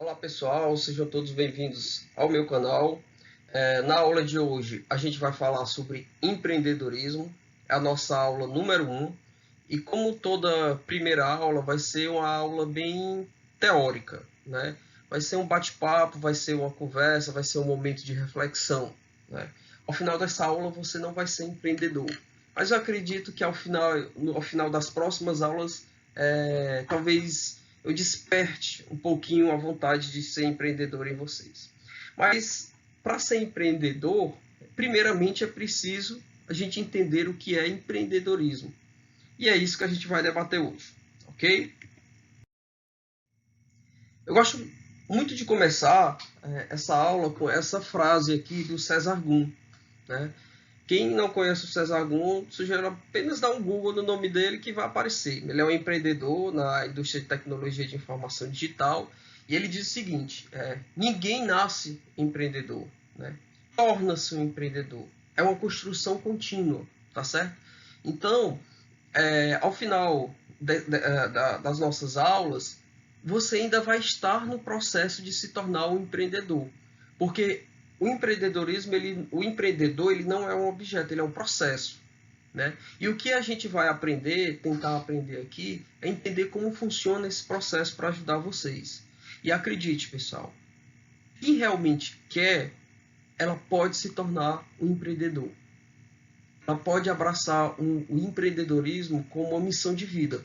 Olá pessoal, sejam todos bem-vindos ao meu canal. Na aula de hoje a gente vai falar sobre empreendedorismo, é a nossa aula número 1. E como toda primeira aula vai ser uma aula bem teórica, né? Vai ser um bate-papo, vai ser uma conversa, vai ser um momento de reflexão, né? Ao final dessa aula você não vai ser empreendedor, mas eu acredito que ao final das próximas aulas, talvez eu desperte um pouquinho a vontade de ser empreendedor em vocês. Mas para ser empreendedor, primeiramente é preciso a gente entender o que é empreendedorismo. E é isso que a gente vai debater hoje, ok? Eu gosto muito de começar essa aula com essa frase aqui do César Gun, né? Quem não conhece o César Gun, sugiro apenas dar um Google no nome dele que vai aparecer. Ele é um empreendedor na indústria de tecnologia de informação digital e ele diz o seguinte: ninguém nasce empreendedor, né? Torna-se um empreendedor. É uma construção contínua, tá certo? Então, ao final das nossas aulas, você ainda vai estar no processo de se tornar um empreendedor. Porque o empreendedor, ele não é um objeto, ele é um processo, né? E o que a gente vai aprender, tentar aprender aqui, é entender como funciona esse processo para ajudar vocês. E acredite, pessoal, quem realmente quer, ela pode se tornar um empreendedor. Ela pode abraçar o empreendedorismo como uma missão de vida.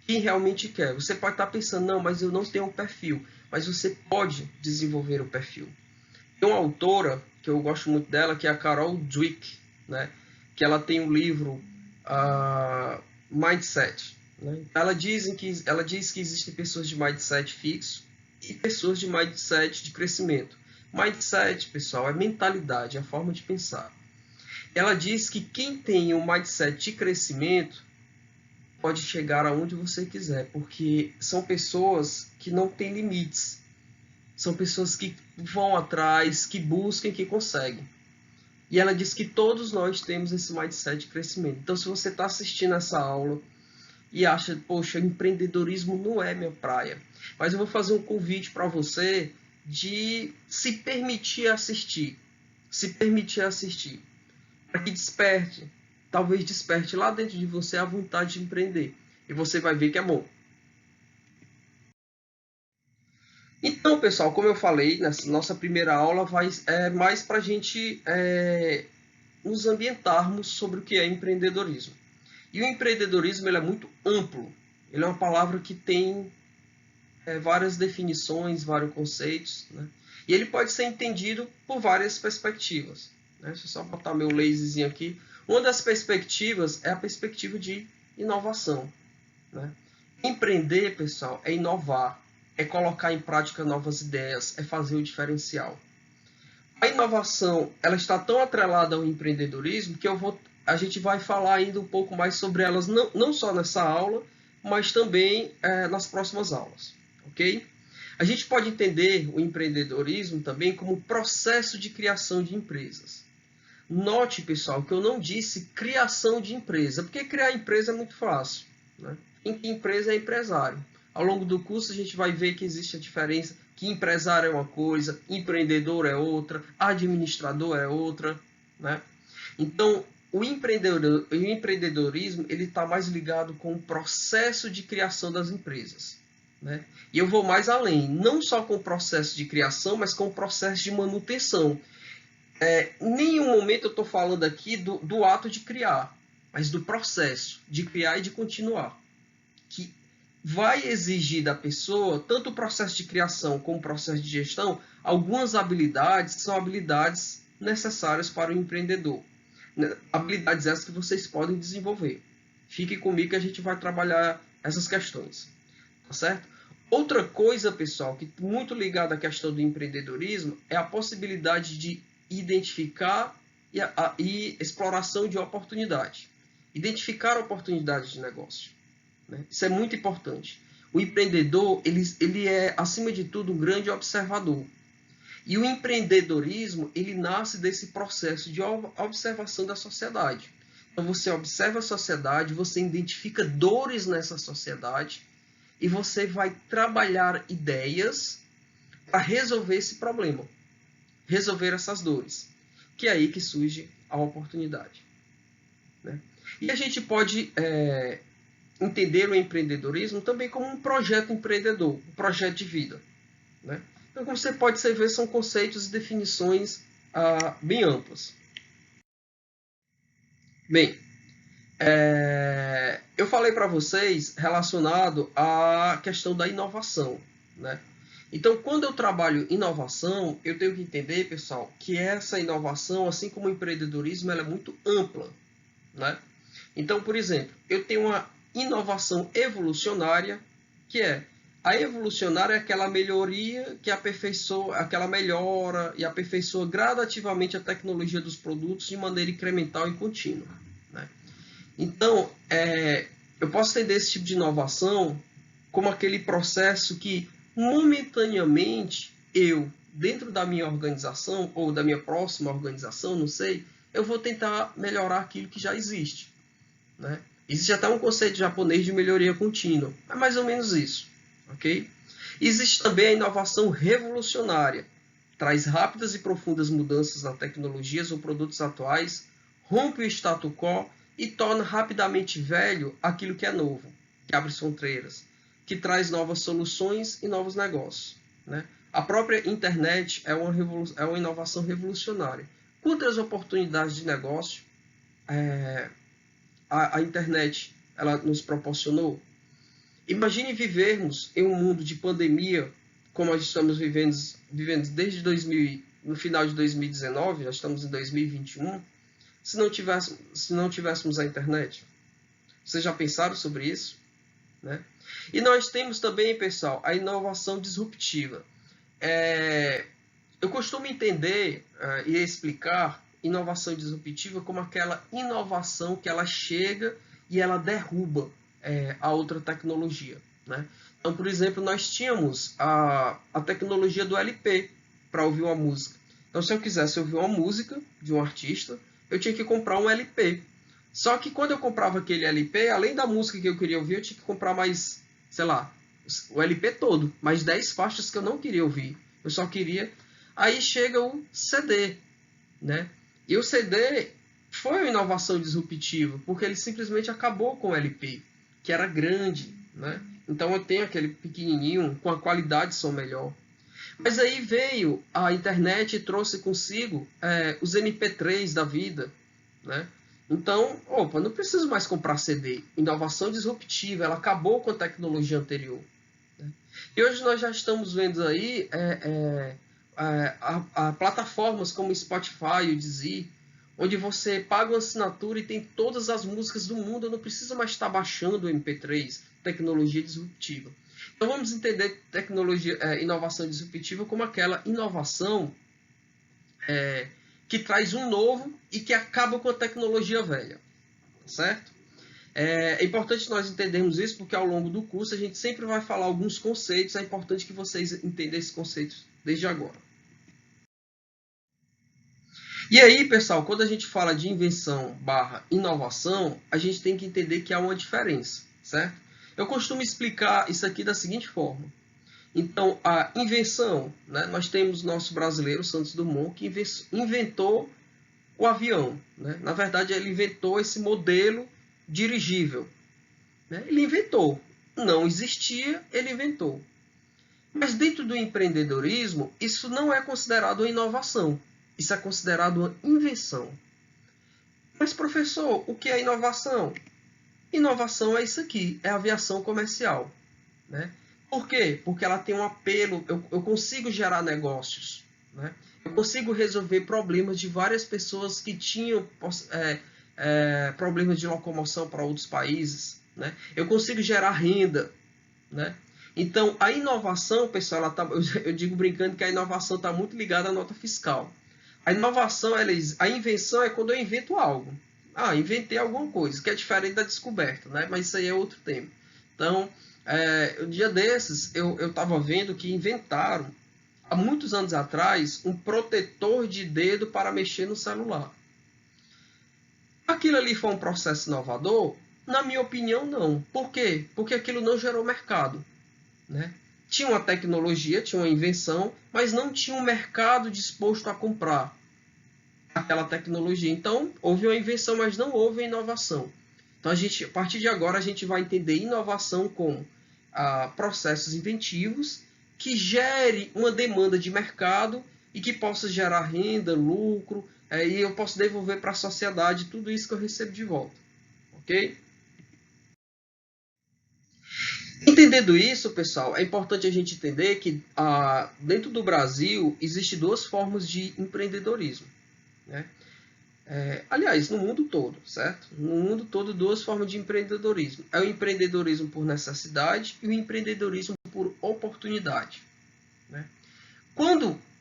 Quem realmente quer. Você pode estar pensando, não, mas eu não tenho um perfil. Mas você pode desenvolver o perfil. Tem uma autora, que eu gosto muito dela, que é a Carol Dweck, né? Que ela tem um livro, Mindset. Né? Ela diz que existem pessoas de mindset fixo e pessoas de mindset de crescimento. Mindset, pessoal, é mentalidade, é a forma de pensar. Ela diz que quem tem um mindset de crescimento pode chegar aonde você quiser, porque são pessoas que não têm limites. São pessoas que vão atrás, que buscam, que conseguem. E ela diz que todos nós temos esse mindset de crescimento. Então, se você está assistindo essa aula e acha, poxa, empreendedorismo não é minha praia, mas eu vou fazer um convite para você de se permitir assistir. Se permitir assistir para que desperte, talvez desperte lá dentro de você a vontade de empreender. E você vai ver que é bom. Então, pessoal, como eu falei, nessa nossa primeira aula vai mais para a gente nos ambientarmos sobre o que é empreendedorismo. E o empreendedorismo ele é muito amplo. Ele é uma palavra que tem várias definições, vários conceitos, né? E ele pode ser entendido por várias perspectivas, né? Deixa eu só botar meu laserzinho aqui. Uma das perspectivas é a perspectiva de inovação, né? Empreender, pessoal, é inovar, é colocar em prática novas ideias, é fazer o diferencial. A inovação, ela está tão atrelada ao empreendedorismo que a gente vai falar ainda um pouco mais sobre elas, não só nessa aula, mas também nas próximas aulas, ok? A gente pode entender o empreendedorismo também como processo de criação de empresas. Note, pessoal, que eu não disse criação de empresa, porque criar empresa é muito fácil, né? Em que empresa é empresário. Ao longo do curso a gente vai ver que existe a diferença, que empresário é uma coisa, empreendedor é outra, administrador é outra, né? Então, o empreendedorismo ele está mais ligado com o processo de criação das empresas, né? E eu vou mais além, não só com o processo de criação, mas com o processo de manutenção. Em nenhum momento eu estou falando aqui do ato de criar, mas do processo de criar e de continuar, que vai exigir da pessoa, tanto o processo de criação como o processo de gestão, algumas habilidades que são habilidades necessárias para o empreendedor. Habilidades essas que vocês podem desenvolver. Fiquem comigo que a gente vai trabalhar essas questões, tá certo? Outra coisa, pessoal, que muito ligada à questão do empreendedorismo é a possibilidade de identificar e exploração de oportunidade. Identificar oportunidades de negócio, né? Isso é muito importante. O empreendedor, ele é, acima de tudo, um grande observador. E o empreendedorismo, ele nasce desse processo de observação da sociedade. Então, você observa a sociedade, você identifica dores nessa sociedade e você vai trabalhar ideias para resolver esse problema, resolver essas dores, que é aí que surge a oportunidade, né? E a gente pode entender o empreendedorismo também como um projeto empreendedor, um projeto de vida, né? Então, como você pode ver, são conceitos e definições bem amplas. Bem, eu falei para vocês relacionado à questão da inovação, né? Então, quando eu trabalho inovação, eu tenho que entender, pessoal, que essa inovação, assim como o empreendedorismo, ela é muito ampla, né? Então, por exemplo, eu tenho uma inovação evolucionária, que a evolucionária é aquela melhoria que aperfeiçoa, aquela melhora e aperfeiçoa gradativamente a tecnologia dos produtos de maneira incremental e contínua, né? Então, eu posso entender esse tipo de inovação como aquele processo que, momentaneamente, eu, dentro da minha organização, ou da minha próxima organização, não sei, eu vou tentar melhorar aquilo que já existe, né? Existe até um conceito japonês de melhoria contínua. É mais ou menos isso, ok? Existe também a inovação revolucionária. Traz rápidas e profundas mudanças nas tecnologias ou produtos atuais, rompe o status quo e torna rapidamente velho aquilo que é novo, que abre fronteiras, que traz novas soluções e novos negócios, né? A própria internet é uma inovação revolucionária. Quantas oportunidades de negócio a internet ela nos proporcionou? Imagine vivermos em um mundo de pandemia, como nós estamos vivendo desde 2000, no final de 2019, já estamos em 2021, se não tivéssemos a internet. Vocês já pensaram sobre isso, né? E nós temos também, pessoal, a inovação disruptiva. Eu costumo entender e explicar inovação disruptiva como aquela inovação que ela chega e ela derruba a outra tecnologia, né? Então, por exemplo, nós tínhamos a tecnologia do LP para ouvir uma música. Então, se eu quisesse ouvir uma música de um artista, eu tinha que comprar um LP. Só que quando eu comprava aquele LP, além da música que eu queria ouvir, eu tinha que comprar mais, sei lá, o LP todo, mais 10 faixas que eu não queria ouvir. Eu só queria... Aí chega o CD, né? E o CD foi uma inovação disruptiva, porque ele simplesmente acabou com o LP, que era grande, né? Então eu tenho aquele pequenininho com a qualidade de som melhor. Mas aí veio a internet e trouxe consigo os MP3 da vida, né? Então, opa, não preciso mais comprar CD. Inovação disruptiva, ela acabou com a tecnologia anterior, né? E hoje nós já estamos vendo aí plataformas como Spotify, o Deezer, onde você paga uma assinatura e tem todas as músicas do mundo, eu não preciso mais estar baixando o MP3, tecnologia disruptiva. Então vamos entender inovação disruptiva como aquela inovação que traz um novo e que acaba com a tecnologia velha, certo? É importante nós entendermos isso, porque ao longo do curso a gente sempre vai falar alguns conceitos, é importante que vocês entendam esses conceitos desde agora. E aí, pessoal, quando a gente fala de invenção / inovação, a gente tem que entender que há uma diferença, certo? Eu costumo explicar isso aqui da seguinte forma. Então, a invenção, né? Nós temos nosso brasileiro, Santos Dumont, que inventou o avião, né? Na verdade, ele inventou esse modelo dirigível, né? Ele inventou. Não existia, ele inventou. Mas dentro do empreendedorismo, isso não é considerado uma inovação. Isso é considerado uma invenção. Mas, professor, o que é inovação? Inovação é isso aqui, é aviação comercial, né? Por quê? Porque ela tem um apelo, eu consigo gerar negócios, né? Eu consigo resolver problemas de várias pessoas que tinham problemas de locomoção para outros países, né? Eu consigo gerar renda, né? Então, a inovação, pessoal, eu digo brincando que a inovação está muito ligada à nota fiscal. A inovação, a invenção é quando eu invento algo. Inventei alguma coisa, que é diferente da descoberta, né? Mas isso aí é outro tema. Então, um dia desses, eu estava vendo que inventaram, há muitos anos atrás, um protetor de dedo para mexer no celular. Aquilo ali foi um processo inovador? Na minha opinião, não. Por quê? Porque aquilo não gerou mercado, né? tinha uma tecnologia, tinha uma invenção, mas não tinha um mercado disposto a comprar aquela tecnologia. Então, houve uma invenção, mas não houve uma inovação. Então, a partir de agora, a gente vai entender inovação como processos inventivos que gere uma demanda de mercado e que possa gerar renda, lucro, e eu posso devolver para a sociedade tudo isso que eu recebo de volta. Ok? Entendendo isso, pessoal, é importante a gente entender que dentro do Brasil existem duas formas de empreendedorismo, né? Aliás, no mundo todo, certo? No mundo todo, duas formas de empreendedorismo. É o empreendedorismo por necessidade e o empreendedorismo por oportunidade, né?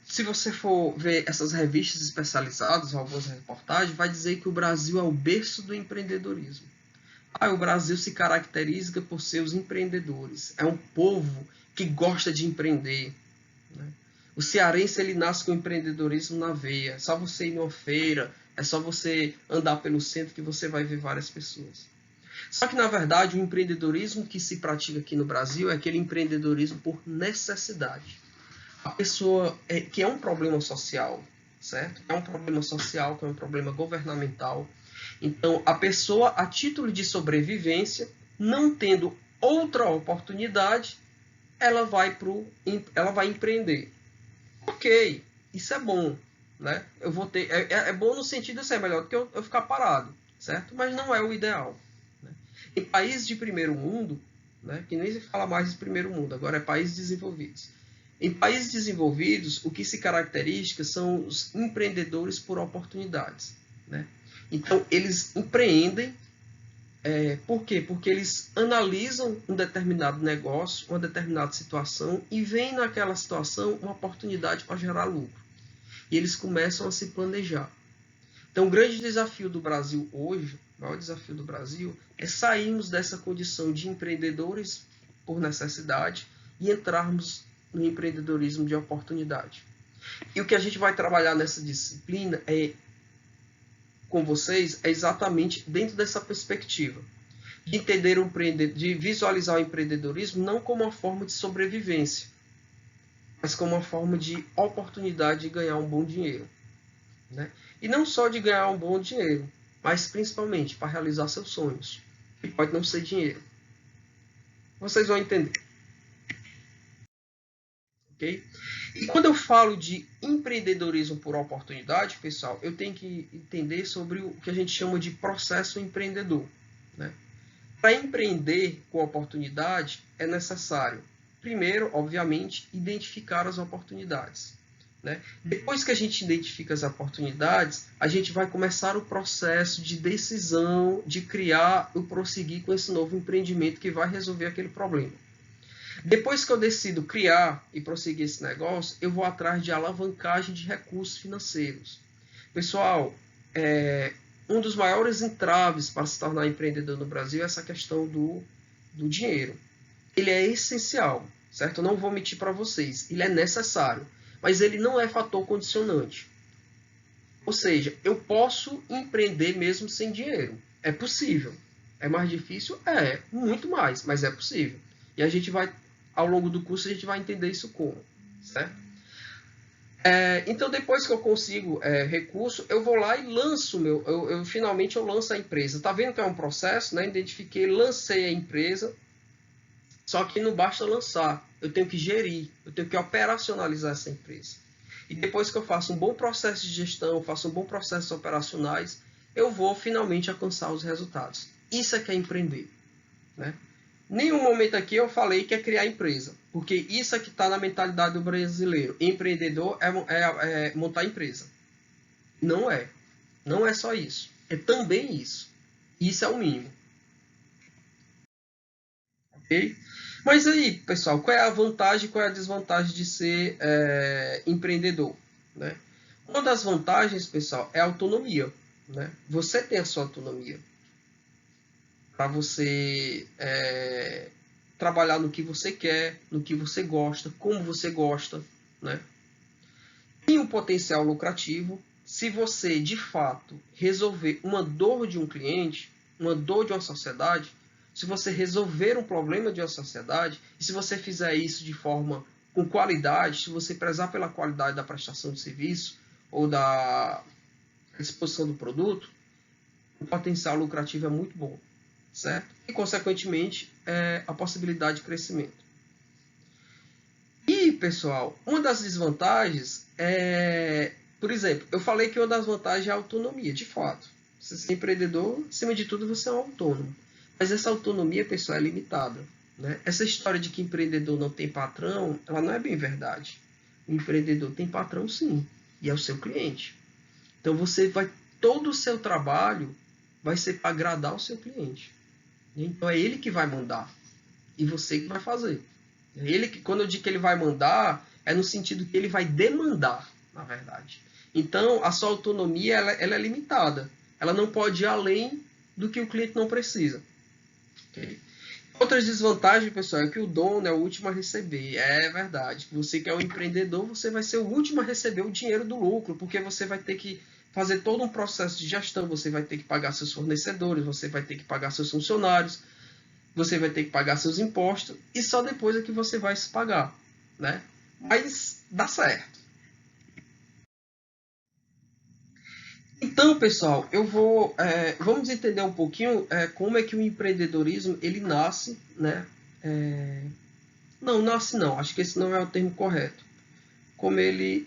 Se você for ver essas revistas especializadas, algumas reportagens, vai dizer que o Brasil é o berço do empreendedorismo. O Brasil se caracteriza por seus empreendedores. É um povo que gosta de empreender, né? O cearense ele nasce com o empreendedorismo na veia. É só você ir numa feira, é só você andar pelo centro que você vai ver várias pessoas. Só que, na verdade, o empreendedorismo que se pratica aqui no Brasil é aquele empreendedorismo por necessidade. A pessoa, que é um problema social, certo? É um problema social, que é um problema governamental. Então, a pessoa, a título de sobrevivência, não tendo outra oportunidade, ela vai empreender. Ok, isso é bom, né? Eu vou ter, é bom no sentido de ser melhor do que eu ficar parado, certo? Mas não é o ideal, né? Em países de primeiro mundo, né, que nem se fala mais de primeiro mundo, agora é países desenvolvidos. Em países desenvolvidos, o que se caracteriza são os empreendedores por oportunidades, né? Então, eles empreendem. Por quê? Porque eles analisam um determinado negócio, uma determinada situação e veem naquela situação uma oportunidade para gerar lucro. E eles começam a se planejar. Então, o grande desafio do Brasil hoje, o maior desafio do Brasil, é sairmos dessa condição de empreendedores por necessidade e entrarmos no empreendedorismo de oportunidade. E o que a gente vai trabalhar nessa disciplina com vocês é exatamente dentro dessa perspectiva de entender de visualizar o empreendedorismo não como uma forma de sobrevivência, mas como uma forma de oportunidade de ganhar um bom dinheiro, né? E não só de ganhar um bom dinheiro, mas principalmente para realizar seus sonhos, que pode não ser dinheiro. Vocês vão entender. Ok? E quando eu falo de empreendedorismo por oportunidade, pessoal, eu tenho que entender sobre o que a gente chama de processo empreendedor, né? Para empreender com oportunidade, é necessário, primeiro, obviamente, identificar as oportunidades, né? Depois que a gente identifica as oportunidades, a gente vai começar o processo de decisão de criar ou prosseguir com esse novo empreendimento que vai resolver aquele problema. Depois que eu decido criar e prosseguir esse negócio, eu vou atrás de alavancagem de recursos financeiros. Pessoal, um dos maiores entraves para se tornar empreendedor no Brasil é essa questão do dinheiro. Ele é essencial, certo? Eu não vou mentir para vocês. Ele é necessário, mas ele não é fator condicionante. Ou seja, eu posso empreender mesmo sem dinheiro. É possível. É mais difícil? Muito mais, mas é possível. E a gente vai, ao longo do curso, a gente vai entender isso como, certo? Então, depois que eu consigo recurso, eu vou lá e lanço finalmente eu lanço a empresa. Tá vendo que é um processo, né? Identifiquei, lancei a empresa, só que não basta lançar, eu tenho que gerir, eu tenho que operacionalizar essa empresa. E depois que eu faço um bom processo de gestão, faço um bom processo operacionais, eu vou finalmente alcançar os resultados. Isso é que é empreender, né? Nenhum momento aqui eu falei que é criar empresa, porque isso é que está na mentalidade do brasileiro. Empreendedor é montar empresa. Não é. Não é só isso. É também isso. Isso é o mínimo. Ok? Mas aí, pessoal, qual é a vantagem e qual é a desvantagem de ser empreendedor, né? Uma das vantagens, pessoal, é a autonomia, né? Você tem a sua autonomia para você trabalhar no que você quer, no que você gosta, como você gosta, né? Tem um potencial lucrativo se você, de fato, resolver uma dor de um cliente, uma dor de uma sociedade. se você resolver um problema de uma sociedade, e se você fizer isso de forma com qualidade, se você prezar pela qualidade da prestação de serviço ou da exposição do produto, o potencial lucrativo é muito bom, certo? E, consequentemente, a possibilidade de crescimento. E, pessoal, uma das desvantagens por exemplo, eu falei que uma das vantagens é a autonomia, de fato. Você é empreendedor, acima de tudo, você é um autônomo. Mas essa autonomia, pessoal, é limitada, né? Essa história de que empreendedor não tem patrão, ela não é bem verdade. O empreendedor tem patrão, sim, e é o seu cliente. Então, todo o seu trabalho vai ser para agradar o seu cliente. Então, é ele que vai mandar e você que vai fazer. Quando eu digo que ele vai mandar, é no sentido que ele vai demandar, na verdade. Então, a sua autonomia ela é limitada. Ela não pode ir além do que o cliente não precisa. Okay? Outras desvantagens, pessoal, é que o dono é o último a receber. É verdade. Você que é um empreendedor, você vai ser o último a receber o dinheiro do lucro, porque você vai ter que fazer todo um processo de gestão, você vai ter que pagar seus fornecedores, você vai ter que pagar seus funcionários, você vai ter que pagar seus impostos, e só depois é que você vai se pagar, né? Mas dá certo. Então, pessoal, vamos entender um pouquinho como é que o empreendedorismo ele nasce, né? Não, nasce não, acho que esse não é o termo correto. Como ele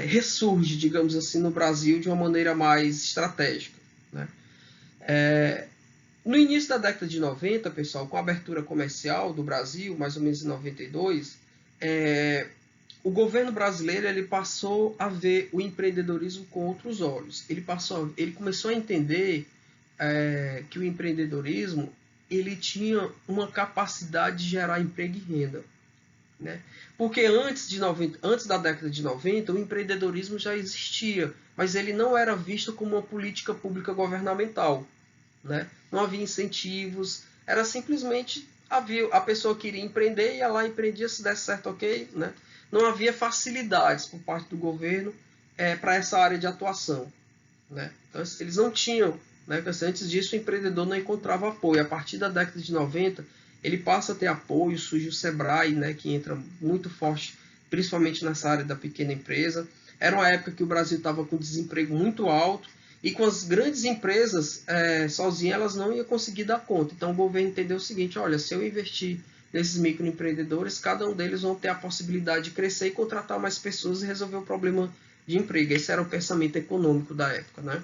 ressurge, digamos assim, no Brasil de uma maneira mais estratégica, né? No início da década de 90, pessoal, com a abertura comercial do Brasil, mais ou menos em 92, o governo brasileiro ele passou a ver o empreendedorismo com outros olhos. Ele começou a entender que o empreendedorismo ele tinha uma capacidade de gerar emprego e renda, né? Porque antes da década de 90, o empreendedorismo já existia, mas ele não era visto como uma política pública governamental, né? Não havia incentivos, era simplesmente a pessoa queria empreender, ia lá, empreendia, se desse certo, ok, né? Não havia facilidades por parte do governo para essa área de atuação, né? Então, eles não tinham, né? Antes disso, o empreendedor não encontrava apoio. A partir da década de 90, ele passa a ter apoio, surge o Sebrae, né? Que entra muito forte, principalmente nessa área da pequena empresa. Era uma época que o Brasil estava com desemprego muito alto, e com as grandes empresas, sozinhas, elas não iam conseguir dar conta. Então, o governo entendeu o seguinte, olha, se eu investir nesses microempreendedores, cada um deles vão ter a possibilidade de crescer e contratar mais pessoas e resolver o problema de emprego. Esse era o pensamento econômico da época, né?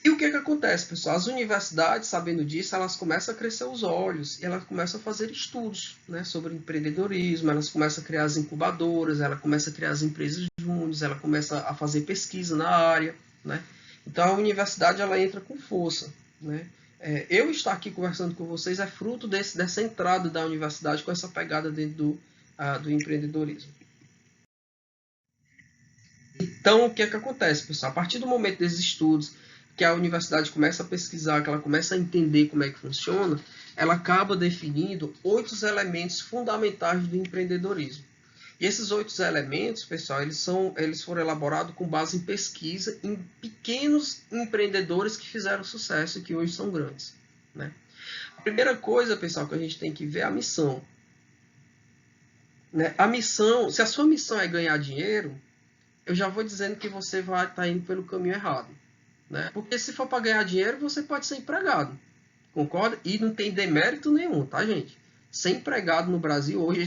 E o que acontece, pessoal? As universidades, sabendo disso, elas começam a crescer os olhos e elas começam a fazer estudos, né, sobre empreendedorismo, elas começam a criar as incubadoras, ela começa a criar as empresas júniores, ela começa a fazer pesquisa na área, né? Então, a universidade ela entra com força, né? Eu estar aqui conversando com vocês é fruto dessa entrada da universidade com essa pegada dentro do empreendedorismo. Então, o que acontece, pessoal? A partir do momento desses estudos, que a universidade começa a pesquisar, que ela começa a entender como é que funciona, ela acaba definindo 8 elementos fundamentais do empreendedorismo. E esses 8 elementos, pessoal, eles foram elaborados com base em pesquisa em pequenos empreendedores que fizeram sucesso e que hoje são grandes, né? A primeira coisa, pessoal, que a gente tem que ver é a missão, né? A missão, se a sua missão é ganhar dinheiro, eu já vou dizendo que você vai estar indo pelo caminho errado, né? Porque se for para ganhar dinheiro, você pode ser empregado, concorda? E não tem demérito nenhum, tá, gente? Ser empregado no Brasil hoje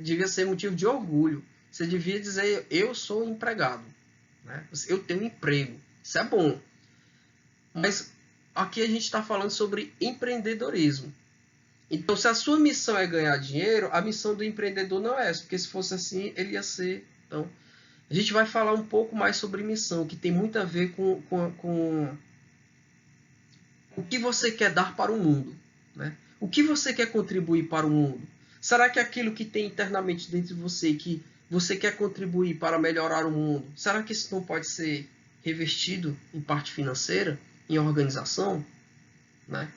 devia ser motivo de orgulho. Você devia dizer, eu sou empregado, né? Eu tenho emprego. Isso é bom. Mas aqui a gente está falando sobre empreendedorismo. Então, se a sua missão é ganhar dinheiro, a missão do empreendedor não é essa. Porque se fosse assim, ele ia ser... Então, a gente vai falar um pouco mais sobre missão, que tem muito a ver com o que você quer dar para o mundo, né? O que você quer contribuir para o mundo? Será que aquilo que tem internamente dentro de você, que você quer contribuir para melhorar o mundo, será que isso não pode ser revestido em parte financeira, em organização, né?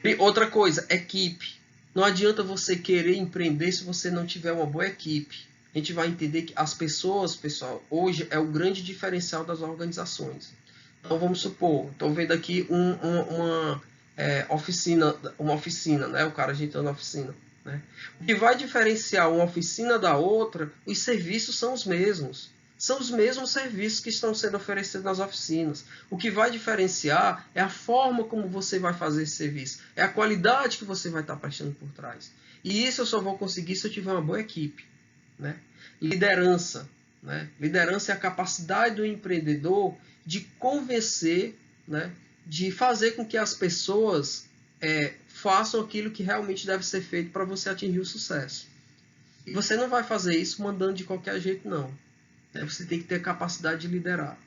E outra coisa, equipe. Não adianta você querer empreender se você não tiver uma boa equipe. A gente vai entender que as pessoas, pessoal, hoje é o grande diferencial das organizações. Então, vamos supor, estou vendo aqui uma oficina, né? O cara ajeitando a oficina. Né? O que vai diferenciar uma oficina da outra, os serviços são os mesmos. São os mesmos serviços que estão sendo oferecidos nas oficinas. O que vai diferenciar é a forma como você vai fazer esse serviço. É a qualidade que você vai estar prestando por trás. E isso eu só vou conseguir se eu tiver uma boa equipe. Né? Liderança. Né? Liderança é a capacidade do empreendedor de convencer, né? De fazer com que as pessoas façam aquilo que realmente deve ser feito para você atingir o sucesso. E você não vai fazer isso mandando de qualquer jeito, não. Você tem que ter capacidade de liderar.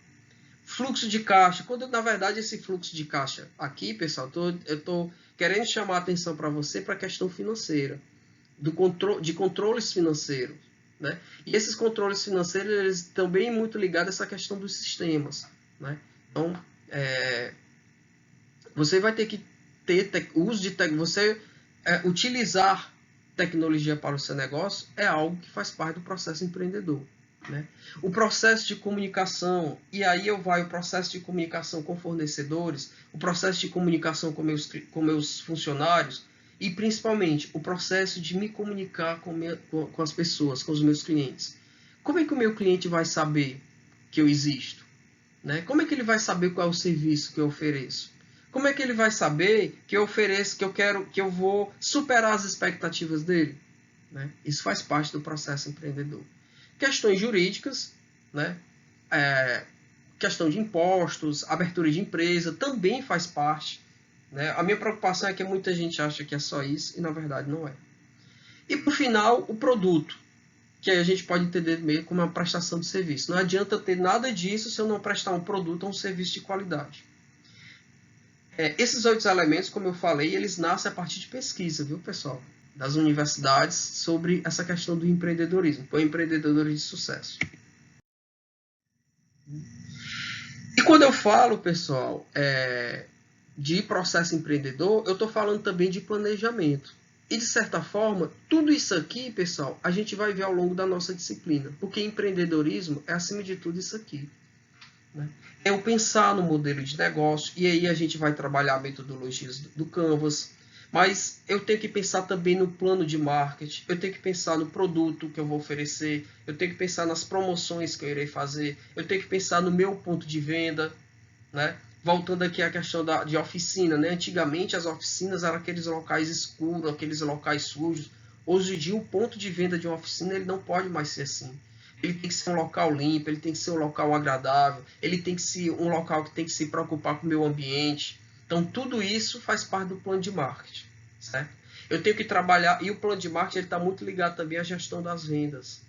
Fluxo de caixa. Quando, na verdade, esse fluxo de caixa aqui, pessoal, eu estou querendo chamar a atenção para você para a questão financeira, de controles financeiros. Né? E esses controles financeiros, eles estão bem muito ligados a essa questão dos sistemas. Né? Então, você vai ter que ter uso de você utilizar tecnologia para o seu negócio é algo que faz parte do processo empreendedor. Né? O processo de comunicação, e aí o processo de comunicação com fornecedores, o processo de comunicação com meus funcionários e principalmente o processo de me comunicar com as pessoas, com os meus clientes. Como é que o meu cliente vai saber que eu existo? Né? Como é que ele vai saber qual é o serviço que eu ofereço? Como é que ele vai saber que eu ofereço, que eu vou superar as expectativas dele? Né? Isso faz parte do processo empreendedor. Questões jurídicas, né? Questão de impostos, abertura de empresa, também faz parte. Né? A minha preocupação é que muita gente acha que é só isso, e na verdade não é. E por final, o produto, que a gente pode entender meio como uma prestação de serviço. Não adianta ter nada disso se eu não prestar um produto ou um serviço de qualidade. Esses 8 elementos, como eu falei, eles nascem a partir de pesquisa, viu, pessoal? Das universidades sobre essa questão do empreendedorismo, o empreendedorismo de sucesso. E quando eu falo, pessoal, de processo empreendedor, eu estou falando também de planejamento. E, de certa forma, tudo isso aqui, pessoal, a gente vai ver ao longo da nossa disciplina. Porque empreendedorismo é, acima de tudo, isso aqui. Né? É eu pensar no modelo de negócio, e aí a gente vai trabalhar metodologias do Canvas, mas eu tenho que pensar também no plano de marketing, eu tenho que pensar no produto que eu vou oferecer, eu tenho que pensar nas promoções que eu irei fazer, eu tenho que pensar no meu ponto de venda, né? Voltando aqui à questão de oficina, né? Antigamente as oficinas eram aqueles locais escuros, aqueles locais sujos. Hoje em dia o ponto de venda de uma oficina ele não pode mais ser assim. Ele tem que ser um local limpo, ele tem que ser um local agradável, ele tem que ser um local que tem que se preocupar com o meio ambiente. Então tudo isso faz parte do plano de marketing, certo? Eu tenho que trabalhar, e o plano de marketing está muito ligado também à gestão das vendas,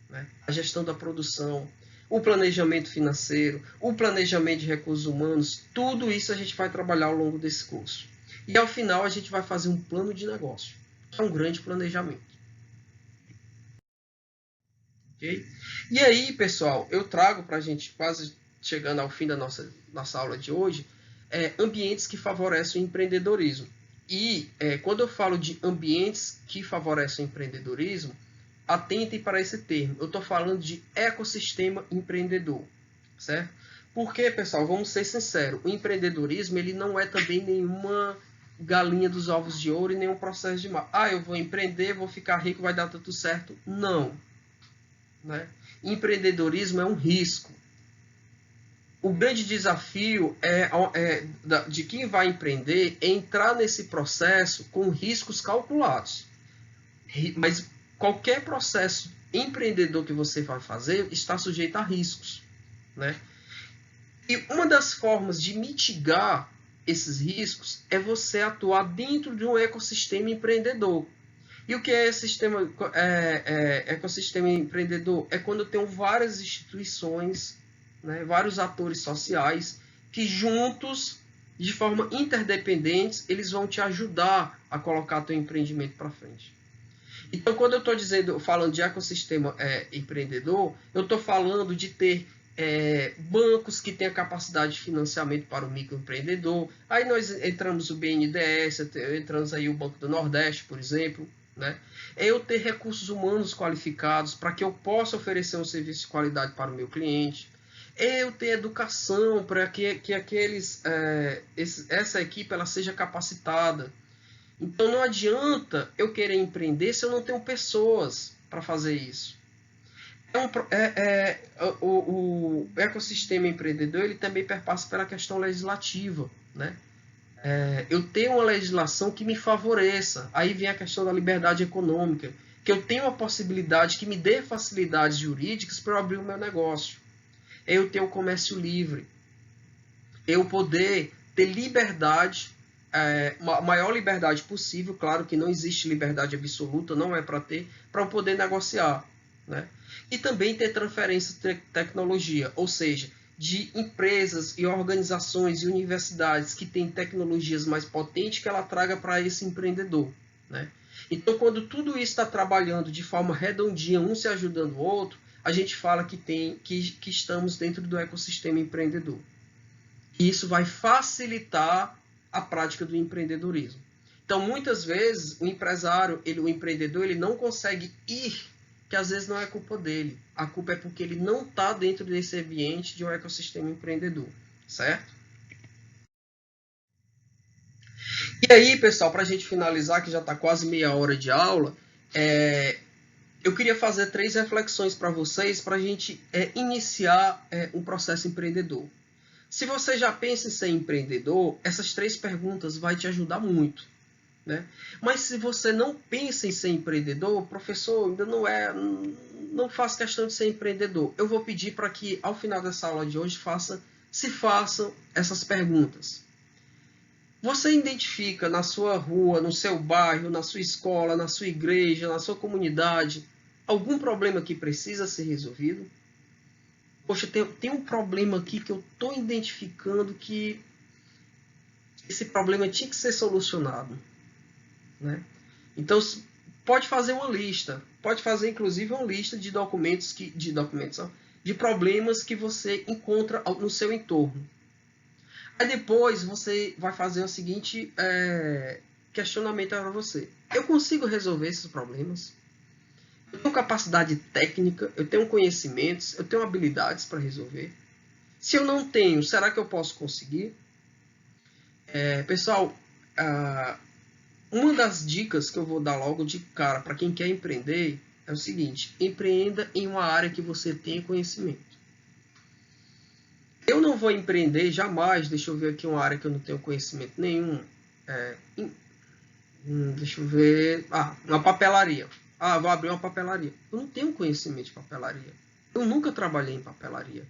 né? A gestão da produção, o planejamento financeiro, o planejamento de recursos humanos, tudo isso a gente vai trabalhar ao longo desse curso. E ao final a gente vai fazer um plano de negócio, que é um grande planejamento. Okay? E aí, pessoal, eu trago para a gente, quase chegando ao fim da nossa aula de hoje, ambientes que favorecem o empreendedorismo. E quando eu falo de ambientes que favorecem o empreendedorismo, atentem para esse termo. Eu estou falando de ecossistema empreendedor, certo? Porque, pessoal, vamos ser sinceros, o empreendedorismo ele não é também nenhuma galinha dos ovos de ouro e nenhum processo de eu vou empreender, vou ficar rico, vai dar tudo certo. Não. Né? Empreendedorismo é um risco. O grande desafio de quem vai empreender é entrar nesse processo com riscos calculados. Mas qualquer processo empreendedor que você vai fazer está sujeito a riscos. Né? E uma das formas de mitigar esses riscos é você atuar dentro de um ecossistema empreendedor. E o que é ecossistema empreendedor? É quando eu tenho várias instituições, né, vários atores sociais que juntos, de forma interdependente, eles vão te ajudar a colocar teu empreendimento para frente. Então, quando eu estou falando de ecossistema empreendedor, eu estou falando de ter bancos que têm a capacidade de financiamento para o microempreendedor. Aí nós entramos o BNDES, entramos aí o Banco do Nordeste, por exemplo. Né? É eu ter recursos humanos qualificados para que eu possa oferecer um serviço de qualidade para o meu cliente. eu ter educação para que essa equipe ela seja capacitada. Então não adianta eu querer empreender se eu não tenho pessoas para fazer isso. O ecossistema empreendedor ele também perpassa pela questão legislativa, né? Eu tenho uma legislação que me favoreça. Aí vem a questão da liberdade econômica, que eu tenho uma possibilidade que me dê facilidades jurídicas para eu abrir o meu negócio. Eu ter o comércio livre, eu poder ter liberdade, a maior liberdade possível, claro que não existe liberdade absoluta, não é para ter, para eu poder negociar, né? E também ter transferência de tecnologia, ou seja, de empresas e organizações e universidades que têm tecnologias mais potentes que ela traga para esse empreendedor, né? Então, quando tudo isso está trabalhando de forma redondinha, um se ajudando o outro, a gente fala que estamos dentro do ecossistema empreendedor. E isso vai facilitar a prática do empreendedorismo. Então, muitas vezes, o empresário, o empreendedor, ele não consegue ir, que às vezes não é culpa dele. A culpa é porque ele não está dentro desse ambiente de um ecossistema empreendedor, certo? E aí, pessoal, para a gente finalizar, que já está quase meia hora de aula, eu queria fazer 3 reflexões para vocês, para a gente iniciar um processo empreendedor. Se você já pensa em ser empreendedor, essas 3 perguntas vão te ajudar muito, né? Mas se você não pensa em ser empreendedor, professor, ainda não faço questão de ser empreendedor. Eu vou pedir para que, ao final dessa aula de hoje, se façam essas perguntas. Você identifica na sua rua, no seu bairro, na sua escola, na sua igreja, na sua comunidade, algum problema que precisa ser resolvido? Poxa, tem um problema aqui que eu estou identificando que esse problema tinha que ser solucionado, né? Então, pode fazer uma lista, pode fazer inclusive uma lista de de problemas que você encontra no seu entorno. Aí depois você vai fazer o seguinte questionamento para você. Eu consigo resolver esses problemas? Eu tenho capacidade técnica, eu tenho conhecimentos, eu tenho habilidades para resolver? Se eu não tenho, será que eu posso conseguir? Pessoal, uma das dicas que eu vou dar logo de cara para quem quer empreender é o seguinte: empreenda em uma área que você tenha conhecimento. Eu não vou empreender jamais, deixa eu ver aqui uma área que eu não tenho conhecimento nenhum. Deixa eu ver. Uma papelaria. Vou abrir uma papelaria. Eu não tenho conhecimento de papelaria. Eu nunca trabalhei em papelaria.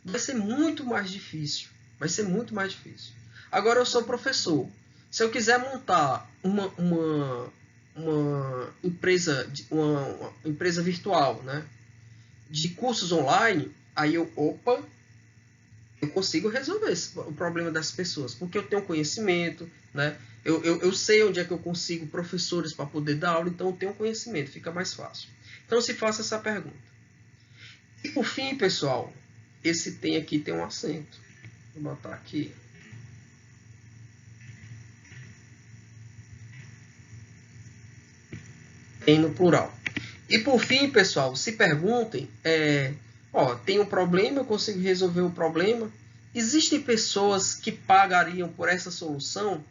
Vai ser muito mais difícil. Vai ser muito mais difícil. Agora eu sou professor. Se eu quiser montar uma empresa virtual, né, de cursos online, aí eu consigo resolver o problema das pessoas, porque eu tenho conhecimento, né? Eu sei onde é que eu consigo professores para poder dar aula, então eu tenho conhecimento, fica mais fácil. Então se faça essa pergunta. E por fim, pessoal, esse tem aqui tem um acento. Vou botar aqui. Tem no plural. E por fim, pessoal, se perguntem, tem um problema, eu consigo resolver o problema. Existem pessoas que pagariam por essa solução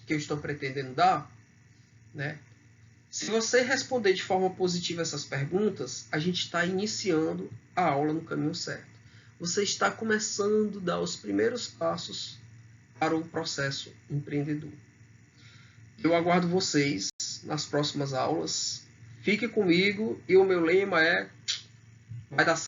que eu estou pretendendo dar, né? Se você responder de forma positiva essas perguntas, a gente está iniciando a aula no caminho certo. Você está começando a dar os primeiros passos para o processo empreendedor. Eu aguardo vocês nas próximas aulas. Fique comigo e o meu lema é: vai dar certo.